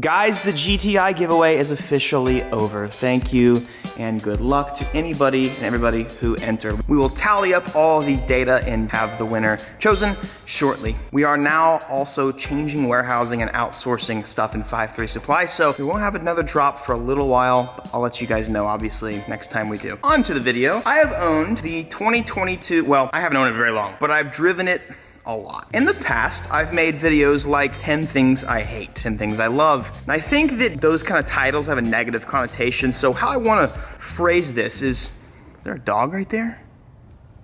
Guys, the GTI giveaway is officially over. Thank you and good luck to anybody and everybody who entered. We will tally up all these data and have the winner chosen shortly. We are now also changing warehousing and outsourcing stuff in 5-3 Supply, so we won't have another drop for a little while, but I'll let you guys know, obviously, next time we do. On to the video. I have owned the 2022, well, I haven't owned it very long, but I've driven it a lot. In the past, I've made videos like 10 things I hate, 10 things I love. And I think that those kind of titles have a negative connotation, so how I want to phrase this is there a dog right there?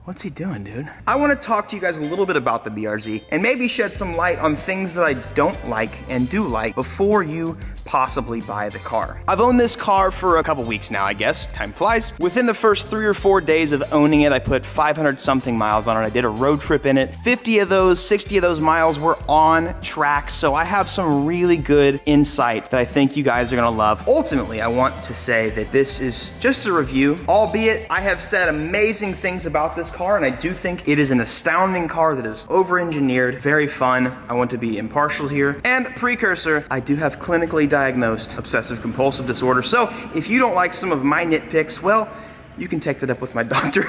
What's he doing, dude? I want to talk to you guys a little bit about the BRZ and maybe shed some light on things that I don't like and do like before you possibly buy the car. I've owned this car for a couple weeks now, I guess. Time flies. Within the first 3 or 4 days of owning it, I put 500 something miles on it. I did a road trip in it. 50 of those, 60 of those miles were on track, so I have some really good insight that I think you guys are gonna love. Ultimately, I want to say that this is just a review, albeit I have said amazing things about this car, and I do think it is an astounding car that is over-engineered, very fun. I want to be impartial here. And precursor, I do have clinically diagnosed obsessive compulsive disorder, so if you don't like some of my nitpicks, well, you can take that up with my doctor.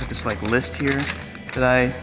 This like list here that I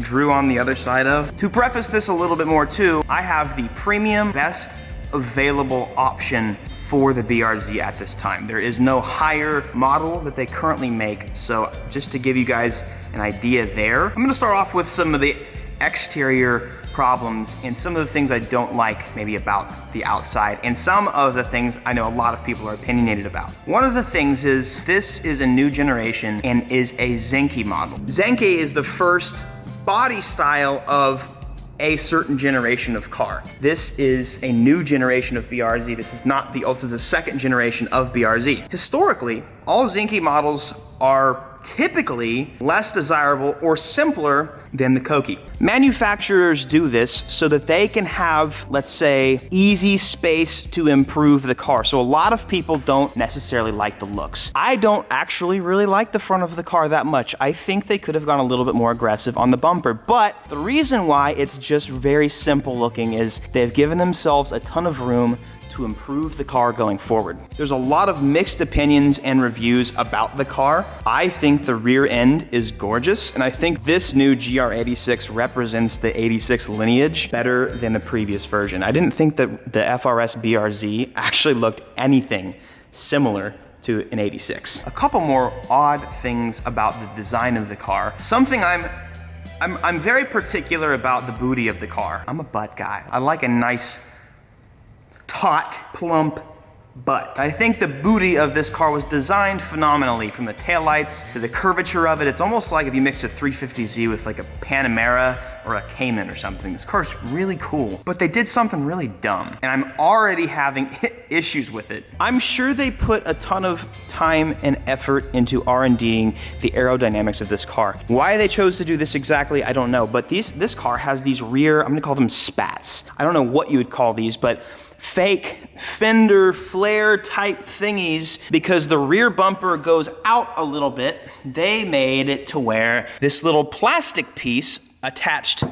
drew on the other side of. To preface this a little bit more too, I have the premium best available option for the BRZ at this time. There is no higher model that they currently make, so just to give you guys an idea there, I'm gonna start off with some of the exterior problems and some of the things I don't like maybe about the outside, and some of the things I know a lot of people are opinionated about. One of the things is this is a new generation and is a Zenki model. Zenki is the first body style of a certain generation of car. This is a new generation of BRZ. This is not the, this is the second generation of BRZ. Historically, all Zenki models are typically less desirable or simpler than the Koki. Manufacturers do this so that they can have, let's say, easy space to improve the car. So a lot of people don't necessarily like the looks. I don't actually really like the front of the car that much. I think they could have gone a little bit more aggressive on the bumper, but the reason why it's just very simple looking is they've given themselves a ton of room to improve the car going forward. There's a lot of mixed opinions and reviews about the car. I think the rear end is gorgeous, and I think this new GR86 represents the 86 lineage better than the previous version. I didn't think that the FRS BRZ actually looked anything similar to an 86. A couple more odd things about the design of the car. Something I'm very particular about the booty of the car. I'm a butt guy. I like a nice taut, plump butt. I think the booty of this car was designed phenomenally, from the taillights to the curvature of it. It's almost like if you mixed a 350Z with like a Panamera or a Cayman or something. This car's really cool, but they did something really dumb, and I'm already having issues with it. I'm sure they put a ton of time and effort into R&Ding the aerodynamics of this car. Why they chose to do this exactly, I don't know, but this car has these rear, I'm gonna call them spats. I don't know what you would call these, but fake fender flare type thingies, because the rear bumper goes out a little bit. They made it to where this little plastic piece attached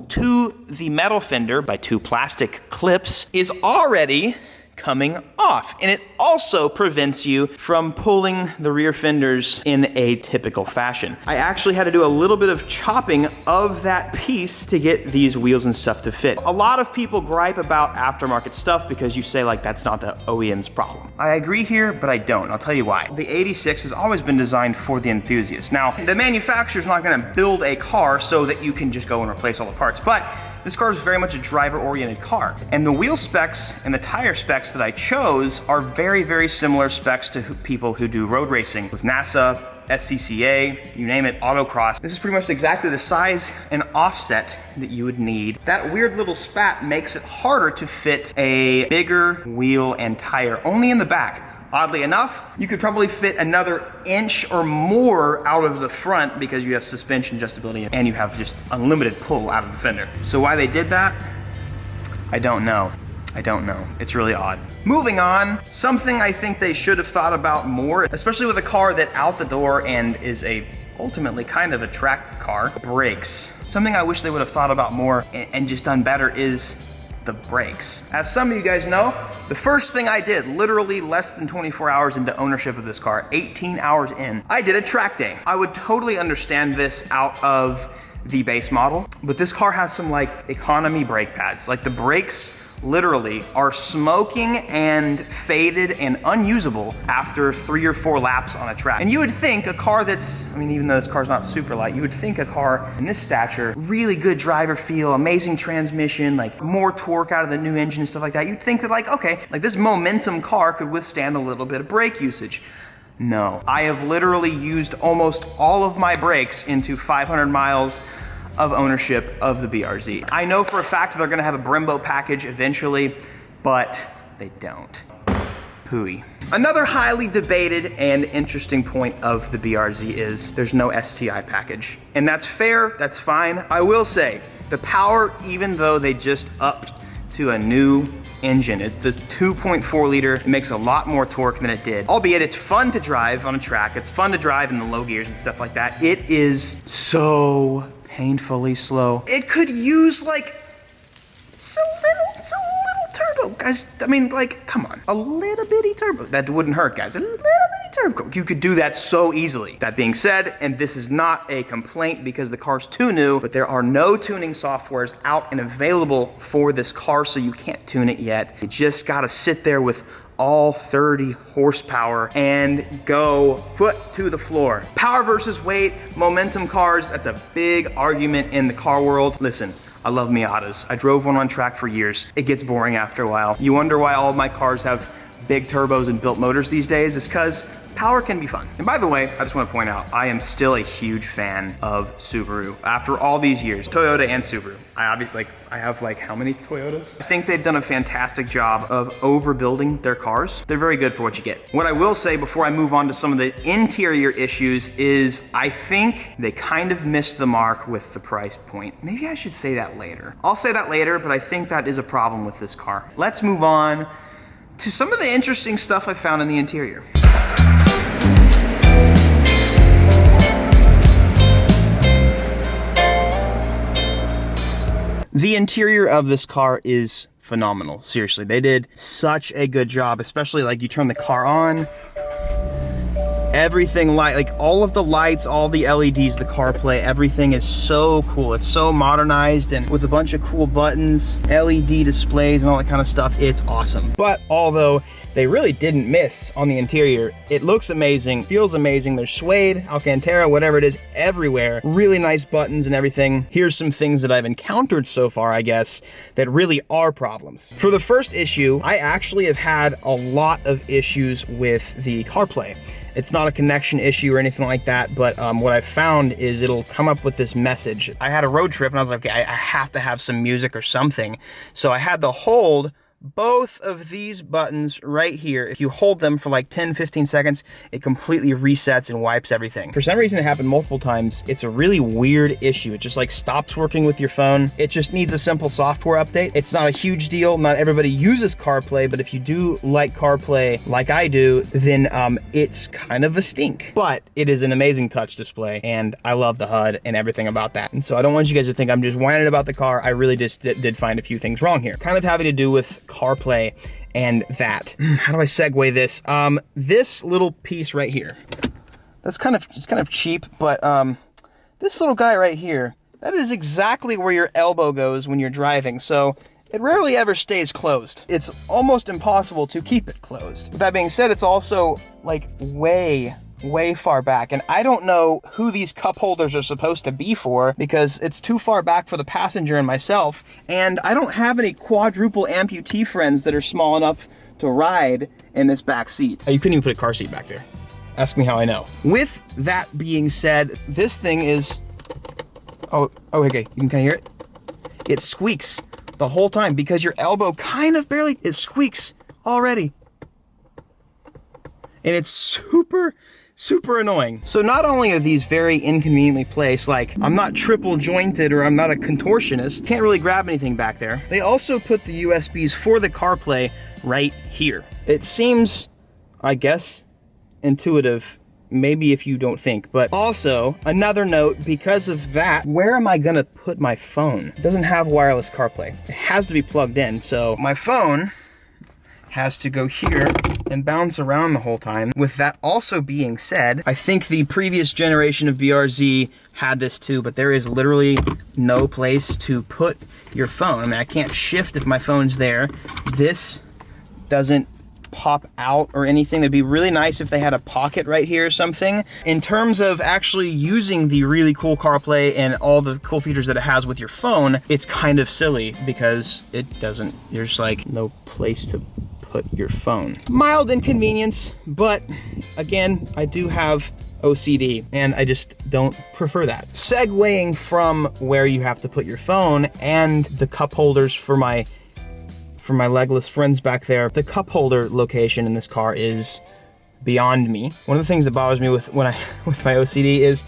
to the metal fender by 2 plastic clips is already coming off, and it also prevents you from pulling the rear fenders in a typical fashion. I actually had to do a little bit of chopping of that piece to get these wheels and stuff to fit. A lot of people gripe about aftermarket stuff because you say like that's not the OEM's problem. I agree here, but I don't. I'll tell you why. The 86 has always been designed for the enthusiast. Now, the manufacturer's not gonna build a car so that you can just go and replace all the parts, but this car is very much a driver-oriented car. And the wheel specs and the tire specs that I chose are very, very similar specs to people who do road racing with NASA, SCCA, you name it, autocross. This is pretty much exactly the size and offset that you would need. That weird little spat makes it harder to fit a bigger wheel and tire, only in the back. Oddly enough, you could probably fit another inch or more out of the front because you have suspension adjustability and you have just unlimited pull out of the fender. So why they did that, I don't know. I don't know. It's really odd. Moving on, something I think they should have thought about more, especially with a car that out the door and is a ultimately kind of a track car, brakes. Something I wish they would have thought about more and just done better is the brakes. As some of you guys know, the first thing I did, literally less than 24 hours into ownership of this car, 18 hours in, I did a track day. I would totally understand this out of the base model, but this car has some like economy brake pads. Like the brakes literally are smoking and faded and unusable after 3 or 4 laps on a track. And you would think a car that's, I mean, even though this car's not super light, you would think a car in this stature, really good driver feel, amazing transmission, like more torque out of the new engine and stuff like that. You'd think that like, okay, like this momentum car could withstand a little bit of brake usage. No, I have literally used almost all of my brakes into 500 miles of ownership of the BRZ. I know for a fact they're gonna have a Brembo package eventually, but they don't. Pooey. Another highly debated and interesting point of the BRZ is there's no STI package. And that's fair, that's fine. I will say, the power, even though they just upped to a new engine, it's a 2.4 liter, it makes a lot more torque than it did. Albeit it's fun to drive on a track, it's fun to drive in the low gears and stuff like that. It is so painfully slow. It could use like it's a little turbo, guys. I mean, like, come on, a little bitty turbo. That wouldn't hurt, guys. A little bitty turbo. You could do that so easily. That being said, and this is not a complaint because the car's too new, but there are no tuning softwares out and available for this car, so you can't tune it yet. You just gotta sit there with all 30 horsepower and go foot to the floor. Power versus weight, momentum cars, that's a big argument in the car world. Listen, I love Miatas. I drove one on track for years. It gets boring after a while. You wonder why all of my cars have big turbos and built motors these days? It's because power can be fun. And by the way, I just want to point out, I am still a huge fan of Subaru. After all these years, Toyota and Subaru. I have like how many Toyotas? I think they've done a fantastic job of overbuilding their cars. They're very good for what you get. What I will say before I move on to some of the interior issues is I think they kind of missed the mark with the price point. Maybe I should say that later. I'll say that later, but I think that is a problem with this car. Let's move on to some of the interesting stuff I found in the interior. The interior of this car is phenomenal. Seriously, they did such a good job, especially like you turn the car on, everything like all of the lights, all the LEDs, the CarPlay, everything is so cool. It's so modernized and with a bunch of cool buttons, LED displays and all that kind of stuff. It's awesome. But although they really didn't miss on the interior, it looks amazing, feels amazing. There's suede, Alcantara, whatever it is, everywhere. Really nice buttons and everything. Here's some things that I've encountered so far, I guess, that really are problems. For the first issue, I actually have had a lot of issues with the CarPlay. It's not a connection issue or anything like that, but what I found is it'll come up with this message. I had a road trip and I was like, okay, I have to have some music or something. So I had to hold both of these buttons right here. If you hold them for like 10-15 seconds, it completely resets and wipes everything. For some reason it happened multiple times. It's a really weird issue. It just like stops working with your phone. It just needs a simple software update. It's not a huge deal. Not everybody uses CarPlay, but if you do like CarPlay like I do, then it's kind of a stink. But it is an amazing touch display and I love the HUD and everything about that. And so I don't want you guys to think I'm just whining about the car. I really just did find a few things wrong here. Kind of having to do with CarPlay and that. How do I segue this? This little piece right here. It's kind of cheap, but this little guy right here, that is exactly where your elbow goes when you're driving. So it rarely ever stays closed. It's almost impossible to keep it closed. With that being said, it's also like way far back, and I don't know who these cup holders are supposed to be for because it's too far back for the passenger and myself, and I don't have any quadruple amputee friends that are small enough to ride in this back seat. You couldn't even put a car seat back there. Ask me how I know. With that being said, this thing is, oh okay, you can kind of hear it? It squeaks the whole time because your elbow kind of barely, it squeaks already. And it's super annoying. So not only are these very inconveniently placed, like I'm not triple jointed or I'm not a contortionist, can't really grab anything back there. They also put the USBs for the CarPlay right here. It seems, I guess, intuitive maybe if you don't think. But also, another note, because of that, where am I gonna put my phone? It doesn't have wireless CarPlay. It has to be plugged in, so my phone has to go here and bounce around the whole time. With that also being said, I think the previous generation of BRZ had this too, but there is literally no place to put your phone. I mean, I can't shift if my phone's there. This doesn't pop out or anything. It'd be really nice if they had a pocket right here or something. In terms of actually using the really cool CarPlay and all the cool features that it has with your phone, it's kind of silly because it doesn't, there's like no place to put your phone. Mild inconvenience, but again, I do have OCD and I just don't prefer that. Segueing from where you have to put your phone and the cup holders for my legless friends back there, the cup holder location in this car is beyond me. One of the things that bothers me with my OCD is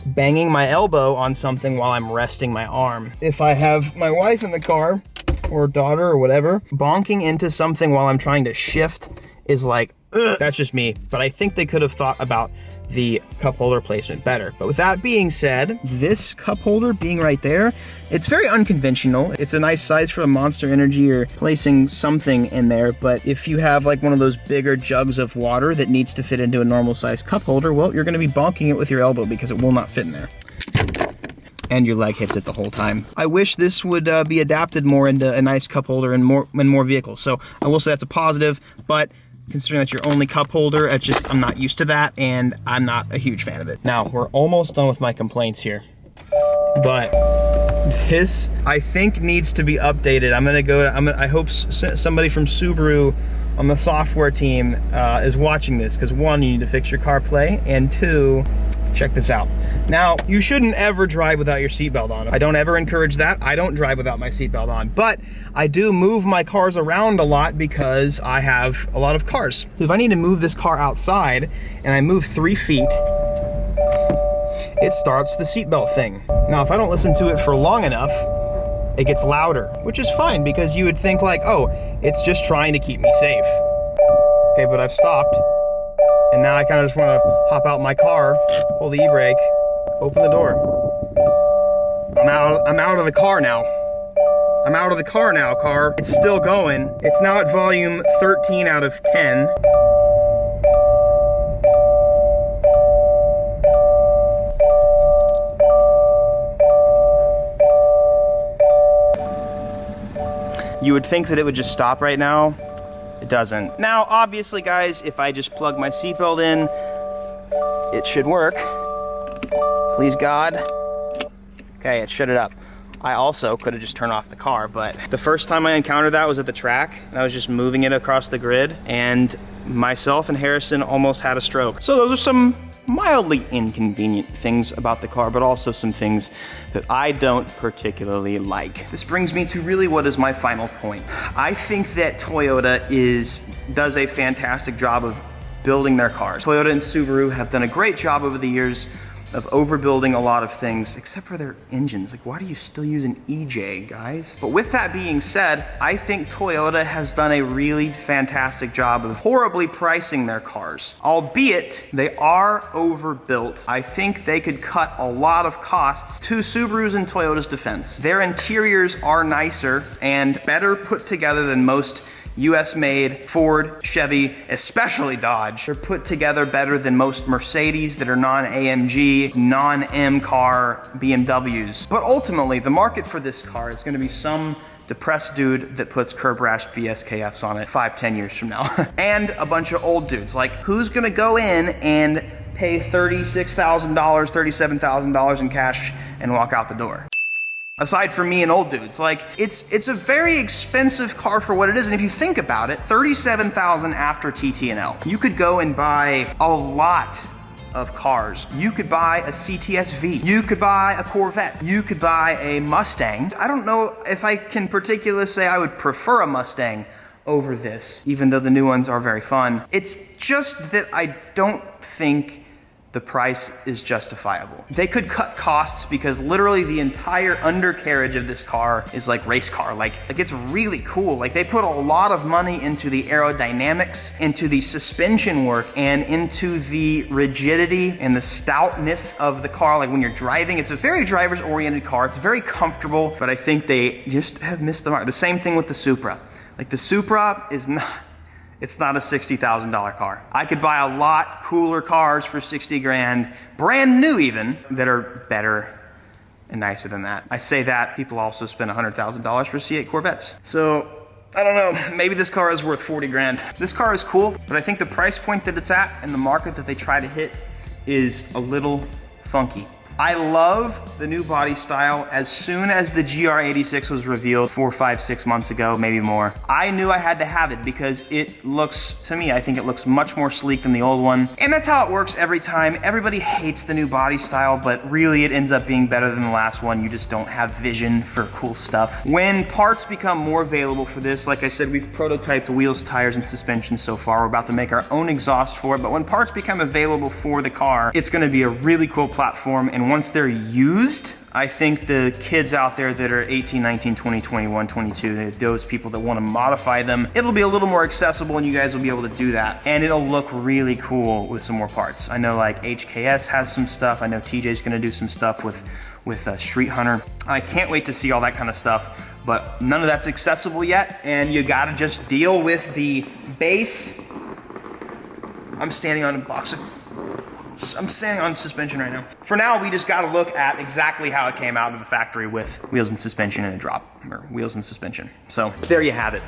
banging my elbow on something while I'm resting my arm. If I have my wife in the car, or daughter or whatever, bonking into something while I'm trying to shift is like, ugh. That's just me. But I think they could have thought about the cup holder placement better. But with that being said, this cup holder being right there, it's very unconventional. It's a nice size for a Monster Energy or placing something in there. But if you have like one of those bigger jugs of water that needs to fit into a normal size cup holder, well, you're gonna be bonking it with your elbow because it will not fit in there. And your leg hits it the whole time. I wish this would be adapted more into a nice cup holder and more vehicles. So I will say that's a positive, but considering that's your only cup holder, I'm not used to that, and I'm not a huge fan of it. Now, we're almost done with my complaints here, but this, I think, needs to be updated. I hope somebody from Subaru on the software team is watching this, because one, you need to fix your CarPlay, and two, check this out. Now, you shouldn't ever drive without your seatbelt on. I don't ever encourage that. I don't drive without my seatbelt on, but I do move my cars around a lot because I have a lot of cars. If I need to move this car outside and I move 3 feet, it starts the seatbelt thing. Now, if I don't listen to it for long enough, it gets louder, which is fine because you would think like, oh, it's just trying to keep me safe. Okay, but I've stopped. And now I kind of just want to hop out my car, pull the e-brake, open the door. I'm out of the car now. I'm out of the car now, car. It's still going. It's now at volume 13 out of 10. You would think that it would just stop right now. It doesn't. Now, obviously, guys, if I just plug my seatbelt in, it should work. Please, God. Okay, it shut it up. I also could have just turned off the car, but the first time I encountered that was at the track. I was just moving it across the grid, and myself and Harrison almost had a stroke. So those are some mildly inconvenient things about the car, but also some things that I don't particularly like. This brings me to really what is my final point. I think that Toyota does a fantastic job of building their cars. Toyota and Subaru have done a great job over the years of overbuilding a lot of things, except for their engines. Like, why do you still use an EJ, guys? But with that being said, I think Toyota has done a really fantastic job of horribly pricing their cars. Albeit, they are overbuilt. I think they could cut a lot of costs to Subaru's and Toyota's defense. Their interiors are nicer and better put together than most US-made Ford, Chevy, especially Dodge. They're put together better than most Mercedes that are non-AMG, non-M car BMWs. But ultimately, the market for this car is gonna be some depressed dude that puts curb rash VSKFs on it 5-10 years from now. And a bunch of old dudes. Like, who's gonna go in and pay $36,000, $37,000 in cash and walk out the door? Aside from me and old dudes. Like, it's a very expensive car for what it is, and if you think about it, $37,000 after TT&L. You could go and buy a lot of cars. You could buy a CTS-V. You could buy a Corvette. You could buy a Mustang. I don't know if I can particularly say I would prefer a Mustang over this, even though the new ones are very fun. It's just that I don't think the price is justifiable. They could cut costs because literally the entire undercarriage of this car is like race car. Like it's really cool. Like they put a lot of money into the aerodynamics, into the suspension work, and into the rigidity and the stoutness of the car. Like when you're driving, it's a very driver's oriented car. It's very comfortable, but I think they just have missed the mark. The same thing with the Supra. Like the Supra is not, it's not a $60,000 car. I could buy a lot cooler cars for 60 grand, brand new even, that are better and nicer than that. I say that, people also spend $100,000 for C8 Corvettes. So, I don't know, maybe this car is worth 40 grand. This car is cool, but I think the price point that it's at and the market that they try to hit is a little funky. I love the new body style. As soon as the GR86 was revealed 4, 5, 6 months ago, maybe more, I knew I had to have it because it looks, to me, I think it looks much more sleek than the old one. And that's how it works every time. Everybody hates the new body style, but really it ends up being better than the last one. You just don't have vision for cool stuff. When parts become more available for this, like I said, we've prototyped wheels, tires, and suspension so far. We're about to make our own exhaust for it, but when parts become available for the car, it's gonna be a really cool platform. And once they're used, I think the kids out there that are 18, 19, 20, 21, 22, those people that want to modify them, it'll be a little more accessible and you guys will be able to do that. And it'll look really cool with some more parts. I know like HKS has some stuff. I know TJ's gonna do some stuff with Street Hunter. I can't wait to see all that kind of stuff, but none of that's accessible yet. And you gotta just deal with the base. I'm standing on suspension right now. For now, we just gotta look at exactly how it came out of the factory with wheels and suspension and a drop, or wheels and suspension. So there you have it.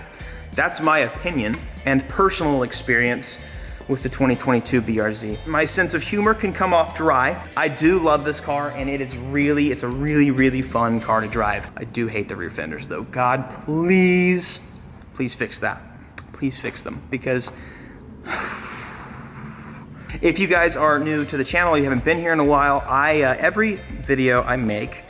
That's my opinion and personal experience with the 2022 BRZ. My sense of humor can come off dry. I do love this car, and it's a really, really fun car to drive. I do hate the rear fenders though. God, please fix that. Please fix them, because if you guys are new to the channel, you haven't been here in a while, every video I make,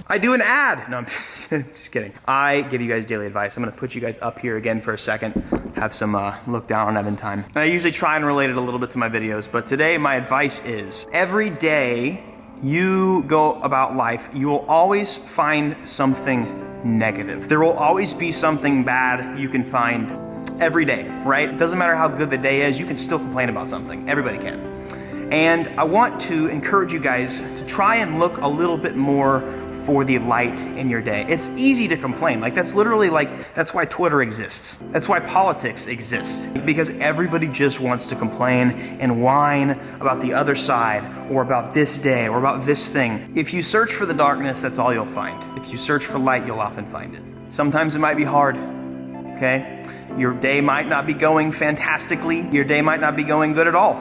I do an ad. No, I'm just kidding. I give you guys daily advice. I'm gonna put you guys up here again for a second, have some look down on Evan time. And I usually try and relate it a little bit to my videos, but today my advice is, every day you go about life, you will always find something negative. There will always be something bad you can find every day, right? It doesn't matter how good the day is, you can still complain about something. Everybody can. And I want to encourage you guys to try and look a little bit more for the light in your day. It's easy to complain. Like that's literally like, that's why Twitter exists. That's why politics exists. Because everybody just wants to complain and whine about the other side, or about this day, or about this thing. If you search for the darkness, that's all you'll find. If you search for light, you'll often find it. Sometimes it might be hard, okay? Your day might not be going fantastically. Your day might not be going good at all.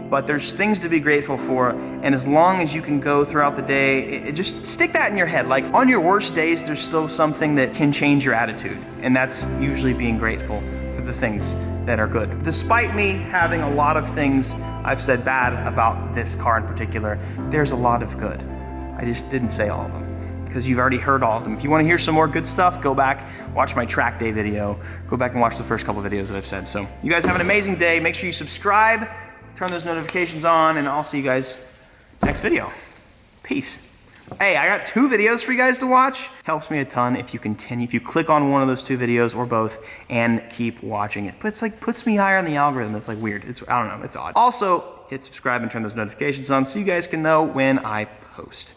But there's things to be grateful for, and as long as you can go throughout the day, just stick that in your head. Like on your worst days, there's still something that can change your attitude, and that's usually being grateful for the things that are good. Despite me having a lot of things I've said bad about this car in particular, there's a lot of good. I just didn't say all of them, because you've already heard all of them. If you want to hear some more good stuff, go back, watch my track day video, go back and watch the first couple videos that I've said. So you guys have an amazing day. Make sure you subscribe, turn those notifications on, and I'll see you guys next video. Peace. Hey, I got 2 videos for you guys to watch. Helps me a ton if you click on one of those 2 videos or both and keep watching it. But it's like, puts me higher on the algorithm. It's like weird. I don't know, it's odd. Also, hit subscribe and turn those notifications on so you guys can know when I post.